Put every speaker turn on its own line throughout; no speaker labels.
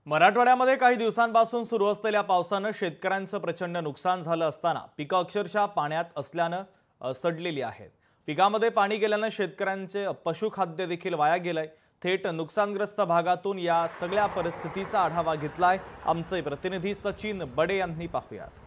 मराठवाड्यामध्ये काही दिवसांपासून सुरू असलेल्या पावसानं शेतकऱ्यांचं प्रचंड नुकसान झालं असताना पिकं अक्षरशः पाण्यात असल्यानं सडलेली आहेत। पिकामध्ये पाणी गेल्यानं शेतकऱ्यांचे पशुखाद्य देखील वाया गेलंय। थेट नुकसानग्रस्त भागातून या सगळ्या परिस्थितीचा आढावा घेतलाय आमचे प्रतिनिधी सचिन बडे यांनी। पाहूयात।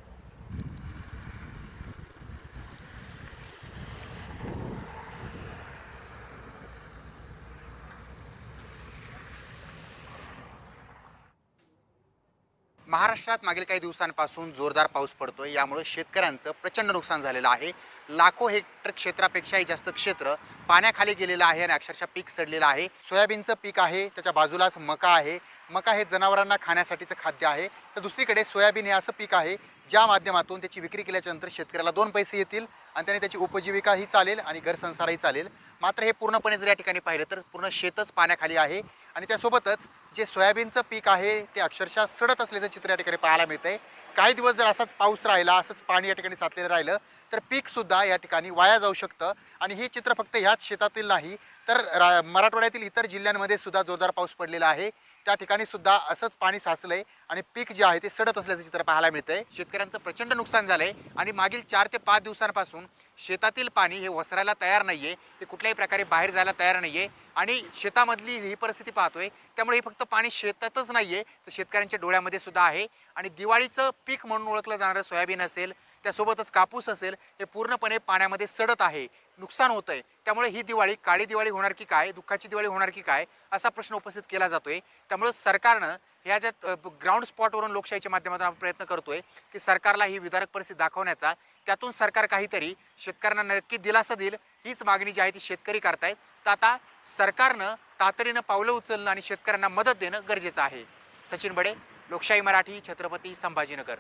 महाराष्ट्रात मागील काही दिवसांपासून जोरदार पाऊस पडतोय। यामुळे शेतकऱ्यांचं प्रचंड नुकसान झालेलं आहे। लाखो हेक्टर क्षेत्रापेक्षाही जास्त क्षेत्र पाण्याखाली गेलेलं आहे आणि अक्षरशः पीक सडलेलं आहे। सोयाबीनचं पीक आहे, त्याच्या बाजूलाच मका आहे। मका हे जनावरांना खाण्यासाठीचं खाद्य आहे, तर दुसरीकडे सोयाबीन हे असं पीक आहे ज्या माध्यमातून त्याची विक्री केल्याच्या नंतर शेतकऱ्याला 2 पैसे येतील आणि त्याने त्याची उपजीविकाही चालेल आणि घरसंसारही चालेल। मात्र हे पूर्णपणे जर या ठिकाणी पाहिलं तर पूर्ण शेतच पाण्याखाली आहे आणि त्यासोबतच जे सोयाबीनचं पीक आहे ते अक्षरशः सडत असल्याचं चित्र या ठिकाणी पाहायला मिळतंय। काही दिवस जर असाच पाऊस राहिला, असंच पाणी या ठिकाणी साचलेलं राहिलं तर पीक सुद्धा या ठिकाणी वाया जाऊ शकतं। आणि हे चित्र फक्त ह्याच शेतातील नाही तर मराठवाड्यातील इतर जिल्ह्यांमध्ये सुद्धा जोरदार पाऊस पडलेला आहे। त्या ठिकाणी सुद्धा असंच पाणी साचलंय आणि पीक जे आहे ते सडत असल्याचं चित्र पाहायला मिळतंय। शेतकऱ्यांचं प्रचंड नुकसान झालंय आणि मागील 4 ते 5 दिवसांपासून शेतातील पाणी हे वसरायला तयार नाहीये, ते कुठल्याही प्रकारे बाहेर जायला तयार नाहीये आणि शेतामधली ही परिस्थिती पाहतोय। त्यामुळे हे फक्त पाणी शेतातच नाहीये तर शेतकऱ्यांच्या डोळ्यामध्ये सुद्धा आहे आणि दिवाळीचं पीक म्हणून ओळखलं जाणारं सोयाबीन असेल, त्यासोबतच कापूस असेल, हे पूर्णपणे पाण्यामध्ये सडत आहे, नुकसान होतंय। त्यामुळे ही दिवाळी काळी दिवाळी होणार की काय, दुःखाची दिवाळी होणार की काय असा प्रश्न उपस्थित केला जातोय। त्यामुळे सरकारनं ह्या ज्या ग्राउंड स्पॉटवरून लोकशाहीच्या माध्यमातून आपण प्रयत्न करतोय की सरकारला ही विदारक परिस्थिती दाखवण्याचा, त्यातून सरकार काहीतरी शेतकऱ्यांना नक्की दिलासा देईल हीच मागणी जी आहे ती शेतकरी करतायत। तर आता सरकारनं तातडीनं पावलं उचलणं आणि शेतकऱ्यांना मदत देणं गरजेचं आहे। सचिन बडे, लोकशाही मराठी, छत्रपती संभाजीनगर।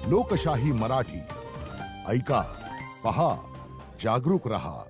लोकशाही मराठी ऐका, पहा, जागरूक रहा।